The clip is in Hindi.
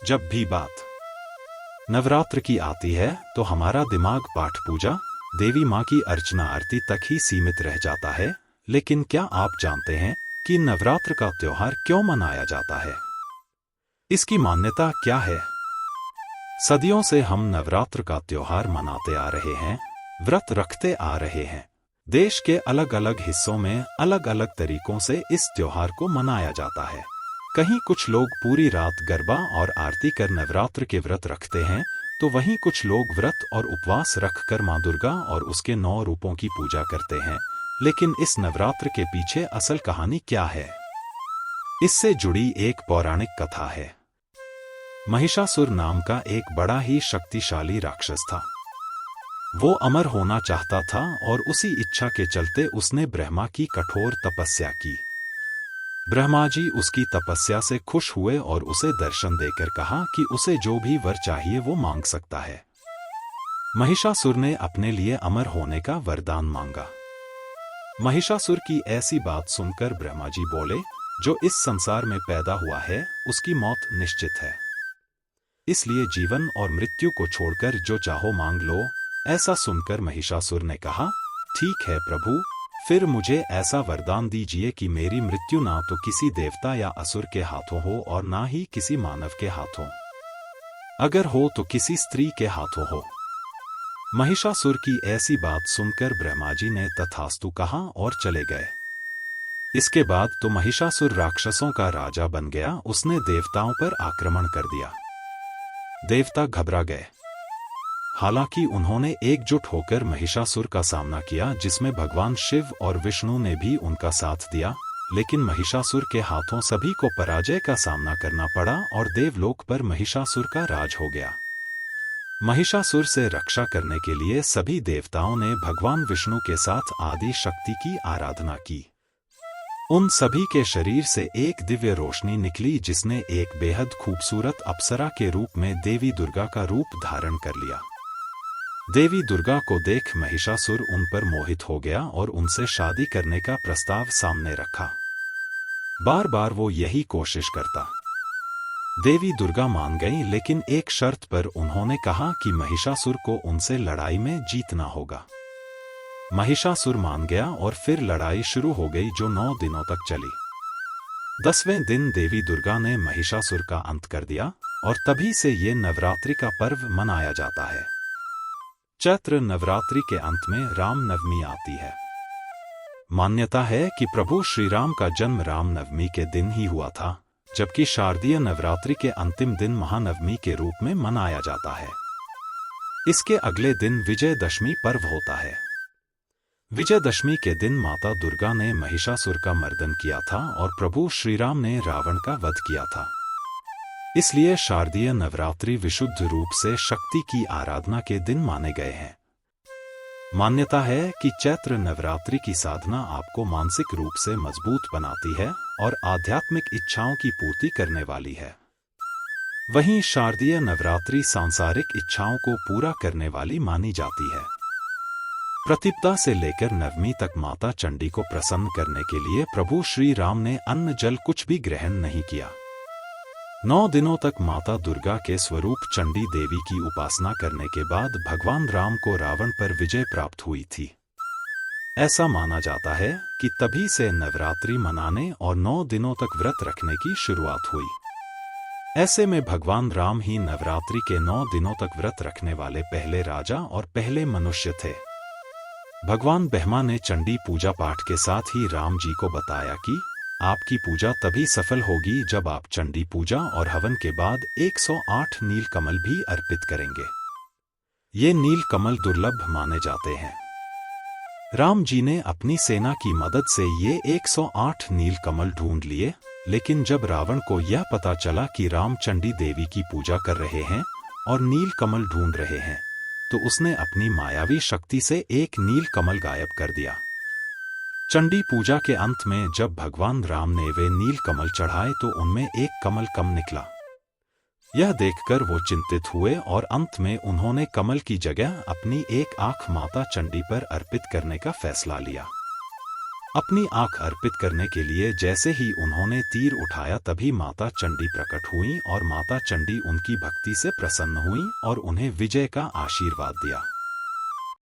जब भी बात नवरात्र की आती है तो हमारा दिमाग पाठ पूजा, देवी माँ की अर्चना आरती तक ही सीमित रह जाता है। लेकिन क्या आप जानते हैं कि नवरात्र का त्योहार क्यों मनाया जाता है? इसकी मान्यता क्या है? सदियों से हम नवरात्र का त्योहार मनाते आ रहे हैं, व्रत रखते आ रहे हैं। देश के अलग अलग हिस्सों में अलग अलग तरीकों से इस त्योहार को मनाया जाता है। कहीं कुछ लोग पूरी रात गरबा और आरती कर नवरात्र के व्रत रखते हैं, तो वहीं कुछ लोग व्रत और उपवास रखकर माँ दुर्गा और उसके 9 रूपों की पूजा करते हैं। लेकिन इस नवरात्र के पीछे असल कहानी क्या है? इससे जुड़ी एक पौराणिक कथा है। महिषासुर नाम का एक बड़ा ही शक्तिशाली राक्षस था। वो अमर होना चाहता था और उसी इच्छा के चलते उसने ब्रह्मा की कठोर तपस्या की। ब्रह्मा जी उसकी तपस्या से खुश हुए और उसे दर्शन देकर कहा कि उसे जो भी वर चाहिए वो मांग सकता है। महिषासुर ने अपने लिए अमर होने का वरदान मांगा। महिषासुर की ऐसी बात सुनकर ब्रह्मा जी बोले, जो इस संसार में पैदा हुआ है उसकी मौत निश्चित है, इसलिए जीवन और मृत्यु को छोड़कर जो चाहो मांग लो। ऐसा सुनकर महिषासुर ने कहा, ठीक है प्रभु, फिर मुझे ऐसा वरदान दीजिए कि मेरी मृत्यु ना तो किसी देवता या असुर के हाथों हो और ना ही किसी मानव के हाथों, अगर हो तो किसी स्त्री के हाथों हो। महिषासुर की ऐसी बात सुनकर ब्रह्मा जी ने तथास्तु कहा और चले गए। इसके बाद तो महिषासुर राक्षसों का राजा बन गया। उसने देवताओं पर आक्रमण कर दिया। देवता घबरा गए। हालांकि उन्होंने एकजुट होकर महिषासुर का सामना किया, जिसमें भगवान शिव और विष्णु ने भी उनका साथ दिया। लेकिन महिषासुर के हाथों सभी को पराजय का सामना करना पड़ा और देवलोक पर महिषासुर का राज हो गया। महिषासुर से रक्षा करने के लिए सभी देवताओं ने भगवान विष्णु के साथ आदि शक्ति की आराधना की। उन सभी के शरीर से एक दिव्य रोशनी निकली, जिसने एक बेहद खूबसूरत अप्सरा के रूप में देवी दुर्गा का रूप धारण कर लिया। देवी दुर्गा को देख महिषासुर उन पर मोहित हो गया और उनसे शादी करने का प्रस्ताव सामने रखा। बार बार वो यही कोशिश करता। देवी दुर्गा मान गईं, लेकिन एक शर्त पर उन्होंने कहा कि महिषासुर को उनसे लड़ाई में जीतना होगा। महिषासुर मान गया और फिर लड़ाई शुरू हो गई, जो 9 दिनों तक चली। 10वें दिन देवी दुर्गा ने महिषासुर का अंत कर दिया और तभी से ये नवरात्रि का पर्व मनाया जाता है। चैत्र नवरात्रि के अंत में राम नवमी आती है। मान्यता है कि प्रभु श्री राम का जन्म राम नवमी के दिन ही हुआ था, जबकि शारदीय नवरात्रि के अंतिम दिन महानवमी के रूप में मनाया जाता है। इसके अगले दिन विजयदशमी पर्व होता है। विजयदशमी के दिन माता दुर्गा ने महिषासुर का मर्दन किया था और प्रभु श्री राम ने रावण का वध किया था। इसलिए शारदीय नवरात्रि विशुद्ध रूप से शक्ति की आराधना के दिन माने गए हैं। मान्यता है कि चैत्र नवरात्रि की साधना आपको मानसिक रूप से मजबूत बनाती है और आध्यात्मिक इच्छाओं की पूर्ति करने वाली है। वहीं शारदीय नवरात्रि सांसारिक इच्छाओं को पूरा करने वाली मानी जाती है। प्रतिपदा से लेकर नवमी तक माता चंडी को प्रसन्न करने के लिए प्रभु श्री राम ने अन्न जल कुछ भी ग्रहण नहीं किया। 9 दिनों तक माता दुर्गा के स्वरूप चंडी देवी की उपासना करने के बाद भगवान राम को रावण पर विजय प्राप्त हुई थी। ऐसा माना जाता है कि तभी से नवरात्रि मनाने और 9 दिनों तक व्रत रखने की शुरुआत हुई। ऐसे में भगवान राम ही नवरात्रि के 9 दिनों तक व्रत रखने वाले पहले राजा और पहले मनुष्य थे। भगवान ब्रह्मा ने चंडी पूजा पाठ के साथ ही राम जी को बताया कि आपकी पूजा तभी सफल होगी जब आप चंडी पूजा और हवन के बाद 108 नील कमल भी अर्पित करेंगे। ये नील कमल दुर्लभ माने जाते हैं। राम जी ने अपनी सेना की मदद से ये 108 नील कमल ढूंढ लिए, लेकिन जब रावण को यह पता चला कि राम चंडी देवी की पूजा कर रहे हैं और नील कमल ढूंढ रहे हैं, तो उसने अपनी मायावी शक्ति से एक नील कमल गायब कर दिया। चंडी पूजा के अंत में जब भगवान राम ने वे नील कमल चढ़ाए तो उनमें एक कमल कम निकला। यह देखकर वो चिंतित हुए और अंत में उन्होंने कमल की जगह अपनी एक आंख माता चंडी पर अर्पित करने का फैसला लिया। अपनी आंख अर्पित करने के लिए जैसे ही उन्होंने तीर उठाया तभी माता चंडी प्रकट हुई और माता चंडी उनकी भक्ति से प्रसन्न हुई और उन्हें विजय का आशीर्वाद दिया।